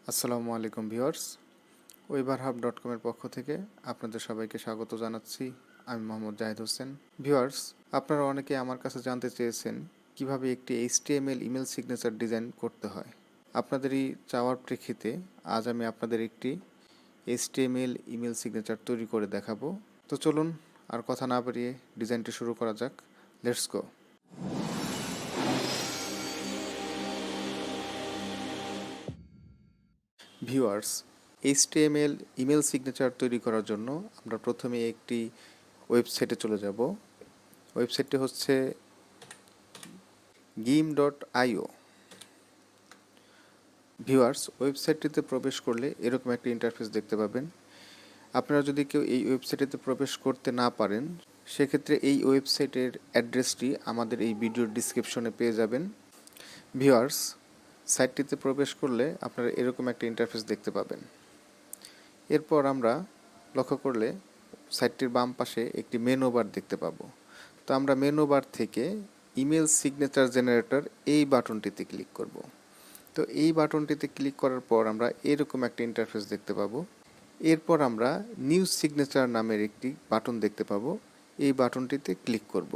আসসালামু আলাইকুম viewers, WeberHub.com এর পক্ষ থেকে আপনাদের সবাইকে স্বাগত জানাচ্ছি। আমি মোহাম্মদ জাহিদ হোসেন। ভিউয়ার্স, আপনারা অনেকে আমার কাছে জানতে চেয়েছেন কিভাবে একটি HTML ইমেল সিগনেচার ডিজাইন করতে হয়। আপনাদেরই চাওয়ার প্রেক্ষিতে আজ আমি আপনাদের একটি HTML ইমেল সিগনেচার তৈরি করে দেখাবো। তো চলুন আর কথা না বাড়িয়ে ডিজাইনটি শুরু করা যাক। Let's go. Viewers, HTML email signature তৈরি করার জন্য আমরা প্রথমে একটি ওয়েবসাইটে চলে যাব। ওয়েবসাইটটি হচ্ছে gim.io। ভিউয়ার্স, ওয়েবসাইটটিতে প্রবেশ করলে এরকম একটা ইন্টারফেস দেখতে পাবেন। আপনারা যদি কেউ এই ওয়েবসাইটটিতে প্রবেশ করতে না পারেন, সেক্ষেত্রে এই ওয়েবসাইটের অ্যাড্রেসটি আমাদের এই ভিডিওর ডিসক্রিপশনে পেয়ে যাবেন। ভিউয়ার্স, সাইটটিতে প্রবেশ করলে আপনারা এরকম একটা ইন্টারফেস দেখতে পাবেন। এরপর আমরা লক্ষ্য করলে সাইটটির বাম পাশে একটি মেনু বার দেখতে পাবো। তো আমরা মেনু বার থেকে ইমেল সিগনেচার জেনারেটর এই বাটনটিতে ক্লিক করব। তো এই বাটনটিতে ক্লিক করার পর আমরা এরকম একটা ইন্টারফেস দেখতে পাবো। এরপর আমরা নিউ সিগনেচার নামের একটি বাটন দেখতে পাবো। এই বাটনটিতে ক্লিক করব।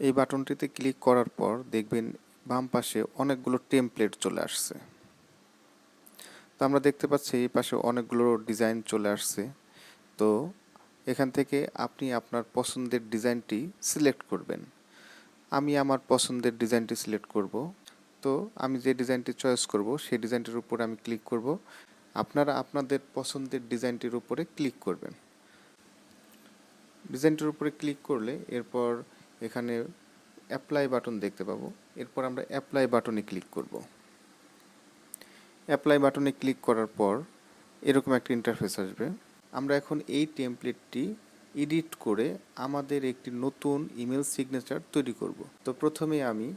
এই বাটনটিতে ক্লিক করার পর দেখবেন বাম পাশে অনেকগুলো টেমপ্লেট চলে আসছে। তো আমরা দেখতে পাচ্ছি এই পাশে অনেকগুলো ডিজাইন চলে আসছে। তো এখান থেকে আপনি আপনার পছন্দের ডিজাইনটি সিলেক্ট করবেন। আমি আমার পছন্দের ডিজাইনটি সিলেক্ট করব। তো আমি যে ডিজাইনটি চয়েস করব সেই ডিজাইনটির উপরে আমি ক্লিক করব। আপনারা আপনাদের পছন্দের ডিজাইনটির উপরে ক্লিক করবেন। ডিজাইনটির উপরে ক্লিক করলে এরপর এখানে অ্যাপ্লাই বাটন দেখতে পাবো। এরপর আমরা অ্যাপ্লাই বাটনে ক্লিক করব। অ্যাপ্লাই বাটনে ক্লিক করার পর এরকম একটা ইন্টারফেস আসবে। আমরা এখন এই টেমপ্লেটটি এডিট করে আমাদের একটি নতুন ইমেল সিগনেচার তৈরি করব। তো প্রথমে আমি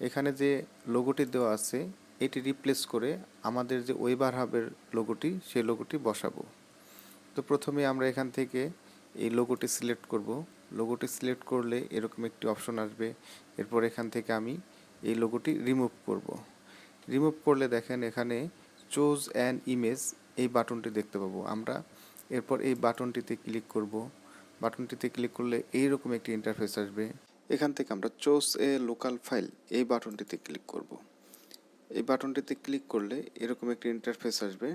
এখানে যে লোগোটি দেওয়া আছে এটি রিপ্লেস করে আমাদের যে WeberHub-এর লোগোটি সেই লোগোটি বসাবো। তো প্রথমে আমরা এখান থেকে এই লোগোটি সিলেক্ট করব। লোগোটি সিলেক্ট করলে এরকম একটি অপশন আসবে। এরপর এখান থেকে আমি এই লোগোটি রিমুভ করব। রিমুভ করলে দেখেন এখানে চুজ অ্যান ইমেজ এই বাটনটি দেখতে পাবো আমরা। এরপর এই বাটনটিতে ক্লিক করব। বাটনটিতে ক্লিক করলে এইরকম একটি ইন্টারফেস আসবে। এখান থেকে আমরা চুজ এ লোকাল ফাইল এই বাটনটিতে ক্লিক করব। এই বাটনটিতে ক্লিক করলে এরকম একটি ইন্টারফেস আসবে।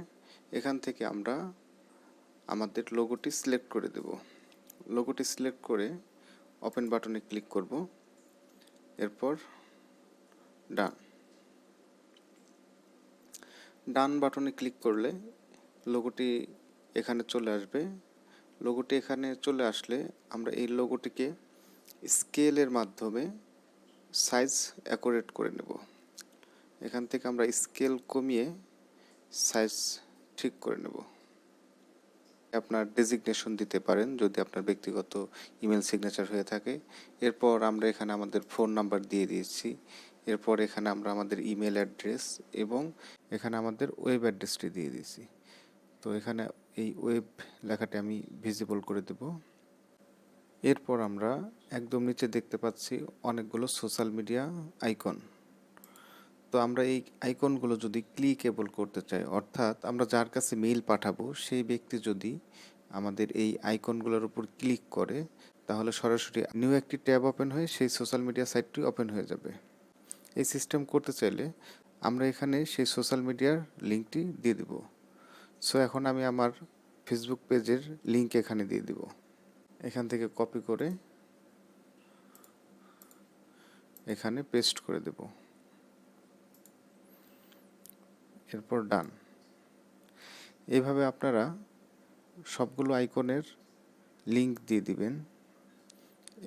এখান থেকে আমরা আমাদের লোগোটি সিলেক্ট করে দেব। লোগোটি সিলেক্ট করে ওপেন বাটনে ক্লিক করব। এরপর ডান। ডান বাটনে ক্লিক করলে লোগোটি এখানে চলে আসবে। লোগোটি এখানে চলে আসলে আমরা এই লোগোটিকে স্কেলের মাধ্যমে সাইজ অ্যাকুরেট করে নেব। এখান থেকে আমরা স্কেল কমিয়ে সাইজ ঠিক করে নেব। আপনার ডেজিগনেশন দিতে পারেন যদি আপনার ব্যক্তিগত ইমেল সিগনেচার হয়ে থাকে। এরপর আমরা এখানে আমাদের ফোন নাম্বার দিয়ে দিয়েছি। এরপর এখানে আমরা আমাদের ইমেল অ্যাড্রেস এবং এখানে আমাদের ওয়েব অ্যাড্রেসটি দিয়ে দিয়েছি। তো এখানে এই ওয়েব লেখাটি আমি ভিজিবল করে দেব। এরপর আমরা একদম নিচে দেখতে পাচ্ছি অনেকগুলো সোশ্যাল মিডিয়া আইকন। তো আমরা এই আইকনগুলো যদি ক্লিকেবল করতে চাই, অর্থাৎ আমরা যার কাছে মেইল পাঠাবো সেই ব্যক্তি যদি আমাদের এই আইকনগুলোর উপর ক্লিক করে তাহলে সরাসরি নিউ একটি ট্যাব ওপেন হয়ে সেই সোশ্যাল মিডিয়া সাইটটি ওপেন হয়ে যাবে। এই সিস্টেম করতে চাইলে আমরা এখানে সেই সোশ্যাল মিডিয়ার লিঙ্কটি দিয়ে দেব। সো এখন আমি আমার ফেসবুক পেজের লিঙ্ক এখানে দিয়ে দেব। এখান থেকে কপি করে এখানে পেস্ট করে দেব। এরপর ডান। এইভাবে আপনারা সবগুলো আইকনের লিঙ্ক দিয়ে দিবেন।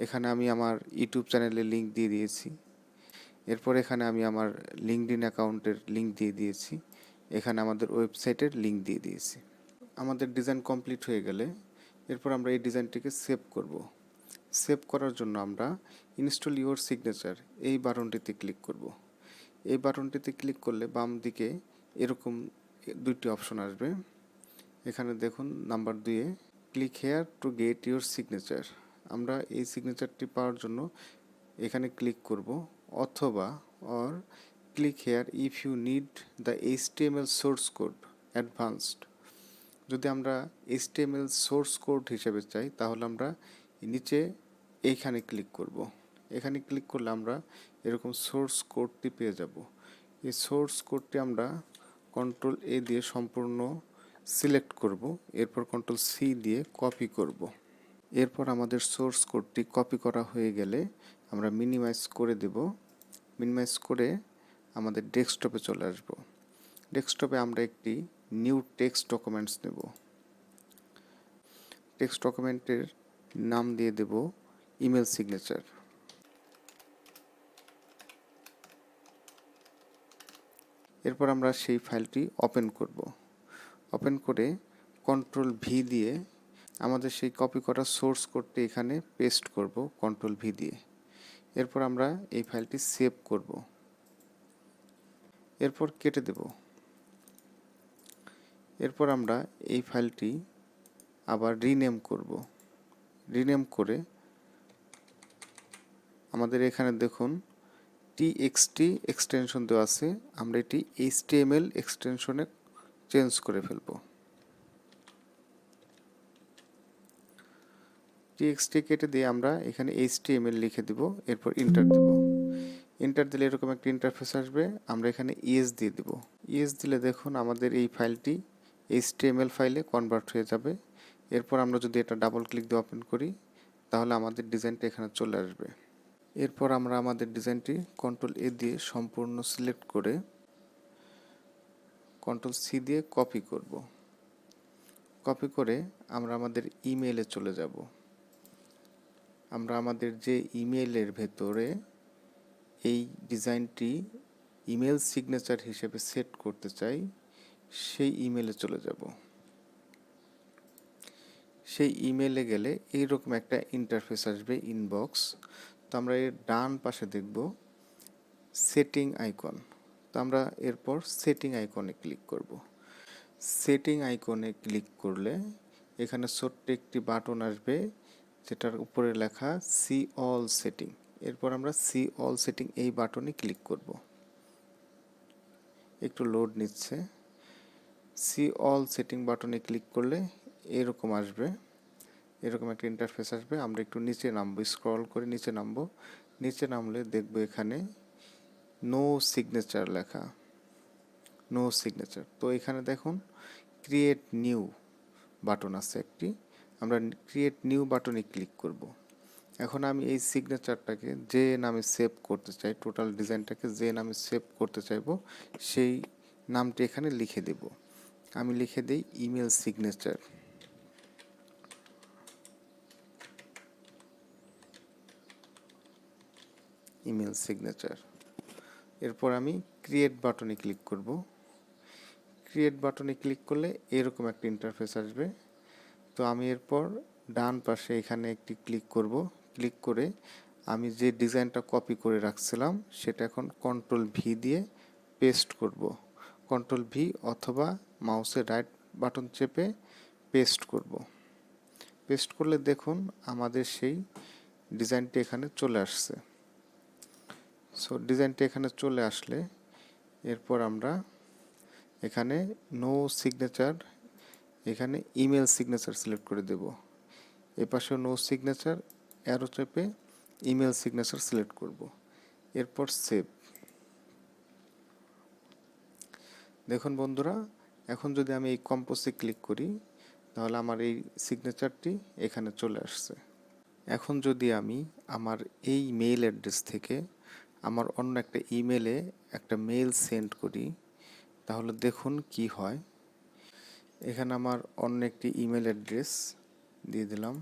এখানে আমি আমার ইউটিউব চ্যানেলের লিঙ্ক দিয়ে দিয়েছি। এরপর এখানে আমি আমার লিঙ্কডইন অ্যাকাউন্টের লিঙ্ক দিয়ে দিয়েছি। এখানে আমাদের ওয়েবসাইটের লিঙ্ক দিয়ে দিয়েছি। আমাদের ডিজাইন কমপ্লিট হয়ে গেলে এরপর আমরা এই ডিজাইনটিকে সেভ করব। সেভ করার জন্য আমরা ইনস্টল ইউর সিগনেচার এই বাটনটিতে ক্লিক করব। এই বাটনটিতে ক্লিক করলে বাম দিকে এরকম দুইটি অপশন আসবে। এখানে দেখুন নাম্বার 2-এ click here to get your signature. আমরা এই সিগনেচারটি পাওয়ার জন্য এখানে ক্লিক করব, অথবা click here if you need the HTML source code advanced. যদি আমরা HTML সোর্স কোড হিসেবে চাই তাহলে আমরা নিচে এইখানে ক্লিক করব। এখানে ক্লিক করলে আমরা এরকম সোর্স কোডটি পেয়ে যাব। এই সোর্স কোডটি আমরা কন্ট্রোল A দিয়ে সম্পূর্ণ সিলেক্ট করব, এরপর কন্ট্রোল C দিয়ে কপি করব। এরপর আমাদের সোর্স কোডটি কপি করা হয়ে গেলে আমরা মিনিমাইজ করে দেব। মিনিমাইজ করে আমাদের ডেস্কটপে চলে আসব। ডেস্কটপে আমরা একটি নিউ টেক্সট ডকুমেন্টস নেব। টেক্সট ডকুমেন্টের নাম দিয়ে দেব ইমেল সিগনেচার। এরপর আমরা সেই ফাইলটি ওপেন করব। ওপেন করে কন্ট্রোল V দিয়ে আমাদের সেই কপি করা সোর্স কোডটি এখানে পেস্ট করব কন্ট্রোল V দিয়ে। এরপর আমরা এই ফাইলটি সেভ করব। এরপর কেটে দেব। এরপর আমরা এই ফাইলটি আবার রিনেম করব। রিনেম করে আমাদের এখানে দেখুন txt এক্সটেনশন দেওয়া আছে, আমরা এটি html এক্সটেনশনে চেঞ্জ করে ফেলব। txt কেটে দিয়ে আমরা এখানে html লিখে দেব, এরপর এন্টার দেব। এন্টার দিলে এরকম একটা ইন্টারফেস আসবে, আমরা এখানে ইএস দিয়ে দেব। ইএস দিলে দেখুন আমাদের এই ফাইলটি HTML ফাইলে কনভার্ট হয়ে যাবে। এরপর আমরা যদি এটা ডাবল ক্লিক দিয়ে ওপেন করি তাহলে আমাদের ডিজাইনটা এখানে চলে আসবে। এরপর আমরা আমাদের ডিজাইনটি কন্ট্রোল A দিয়ে সম্পূর্ণ সিলেক্ট করে কন্ট্রোল C দিয়ে কপি করব। কপি করে আমরা আমাদের ইমেইলে চলে যাব। আমরা আমাদের যে ইমেইলের ভেতরে এই ডিজাইনটি ইমেল সিগনেচার হিসেবে সেট করতে চাই সেই ইমেইলে চলে যাব। সেই ইমেইলে গেলে এইরকম একটা ইন্টারফেস আসবে, ইনবক্স। তো আমরা এর ডান পাশে দেখব সেটিং আইকন। তো আমরা এরপর সেটিং আইকনে ক্লিক করব। সেটিং আইকনে ক্লিক করলে এখানে ছোট্ট একটি বাটন আসবে যেটার উপরে লেখা সি অল সেটিং। এরপর আমরা সি অল সেটিং এই বাটনে ক্লিক করব। একটু লোড নিচ্ছে। সি অল সেটিং বাটনে ক্লিক করলে এরকম আসবে, এরকম একটা ইন্টারফেস আসবে। আমরা একটু নিচে নামবো, স্ক্রল করে নিচে নামবো। নিচে নামলে দেখবো এখানে নো সিগনেচার লেখা, নো সিগনেচার। তো এখানে দেখুন ক্রিয়েট নিউ বাটন আছে একটি, আমরা ক্রিয়েট নিউ বাটনে ক্লিক করব। এখন আমি এই সিগনেচারটাকে যে নামে সেভ করতে চাই, টোটাল ডিজাইনটাকে যে নামে সেভ করতে চাইবো সেই নামটি এখানে লিখে দেব। আমি লিখে দিই ইমেল সিগনেচার। Email signature. এরপর আমি ক্রিয়েট বাটনে ক্লিক করব। ক্রিয়েট বাটনে ক্লিক করলে এরকম একটা ইন্টারফেস আসবে। তো আমি এরপর ডান পাশে এখানে একটি ক্লিক করব। ক্লিক করে আমি যে ডিজাইনটা কপি করে রাখছিলাম সেটা এখন কন্ট্রোল V দিয়ে পেস্ট করব। কন্ট্রোল V অথবা মাউসের রাইট বাটন চেপে পেস্ট করব। পেস্ট করলে দেখুন আমাদের সেই ডিজাইনটি এখানে চলে আসছে। সো ডিজাইনটি এখানে চলে আসলে এরপর আমরা এখানে নো সিগনেচার, এখানে ইমেল সিগনেচার সিলেক্ট করে দেব। এপাশে নো সিগনেচার, অ্যারো চেপে ইমেল সিগনেচার সিলেক্ট করব। এরপর সেভ। দেখুন বন্ধুরা, এখন যদি আমি এই কম্পোজে ক্লিক করি তাহলে আমার এই সিগনেচারটি এখানে চলে আসছে। এখন যদি আমি আমার এই মেইল অ্যাড্রেস থেকে আমার অন্য একটা ইমেলে একটা মেইল সেন্ড করি তাহলে দেখুন কি হয়। এখানে আমার অন্য একটি ইমেল অ্যাড্রেস দিয়ে দিলাম,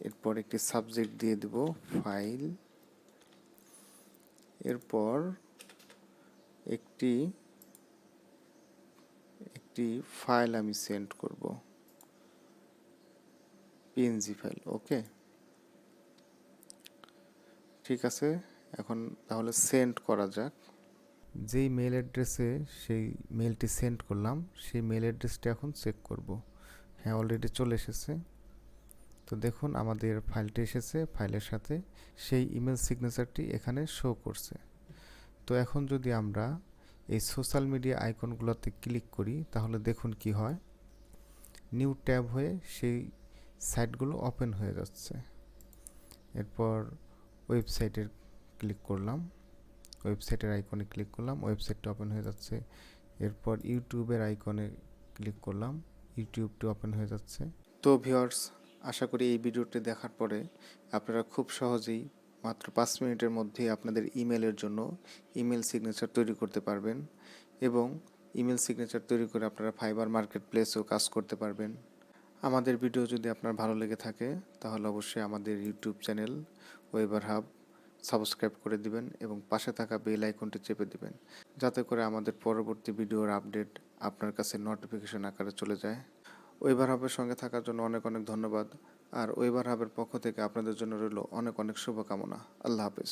এরপর একটি সাবজেক্ট দিয়ে দেব ফাইল, এরপর একটি ফাইল আমি সেন্ড করব, পিএনজি ফাইল। ওকে, ঠিক আছে। এখন তাহলে সেন্ড করা যাক। যেই মেল অ্যাড্রেসে সেই মেলটি সেন্ড করলাম সেই মেল অ্যাড্রেসটা এখন চেক করব। হ্যাঁ, অলরেডি চলে এসেছে। তো দেখুন আমাদের ফাইলটি এসেছে, ফাইলের সাথে সেই ইমেল সিগনেচারটি এখানে শো করছে। তো তো এখন যদি আমরা এই সোশ্যাল মিডিয়া আইকনগুলোতে ক্লিক করি তাহলে দেখুন কি হয়, নিউ ট্যাব হয়ে সেই সাইটগুলো ওপেন হয়ে যাচ্ছে। এরপর ওয়েবসাইটের ক্লিক করলাম, ওয়েবসাইটের আইকনে ক্লিক করলাম, ওয়েবসাইটটা ওপেন হয়ে যাচ্ছে। এরপর ইউটিউবের আইকনে ক্লিক করলাম, ইউটিউবটি ওপেন হয়ে যাচ্ছে। তো ভিউয়ার্স, আশা করি এই ভিডিওটি দেখার পরে আপনারা খুব সহজেই মাত্র 5 মিনিটের মধ্যেই আপনাদের ইমেলের জন্য ইমেল সিগনেচার তৈরি করতে পারবেন এবং ইমেল সিগনেচার তৈরি করে আপনারা ফাইবার মার্কেট প্লেসেও কাজ করতে পারবেন। আমাদের ভিডিও যদি আপনার ভালো লেগে থাকে তাহলে অবশ্যই আমাদের ইউটিউব চ্যানেল WeberHub সাবস্ক্রাইব করে দিবেন এবং পাশে থাকা বেল আইকনটি চেপে দিবেন, যাতে করে আমাদের পরবর্তী ভিডিওর আপডেট আপনার কাছে নোটিফিকেশন আকারে চলে যায়। WeberHub-এর সঙ্গে থাকার জন্য অনেক অনেক ধন্যবাদ। আর WeberHub-এর পক্ষ থেকে আপনাদের জন্য রইল অনেক অনেক শুভকামনা। আল্লাহ হাফেজ।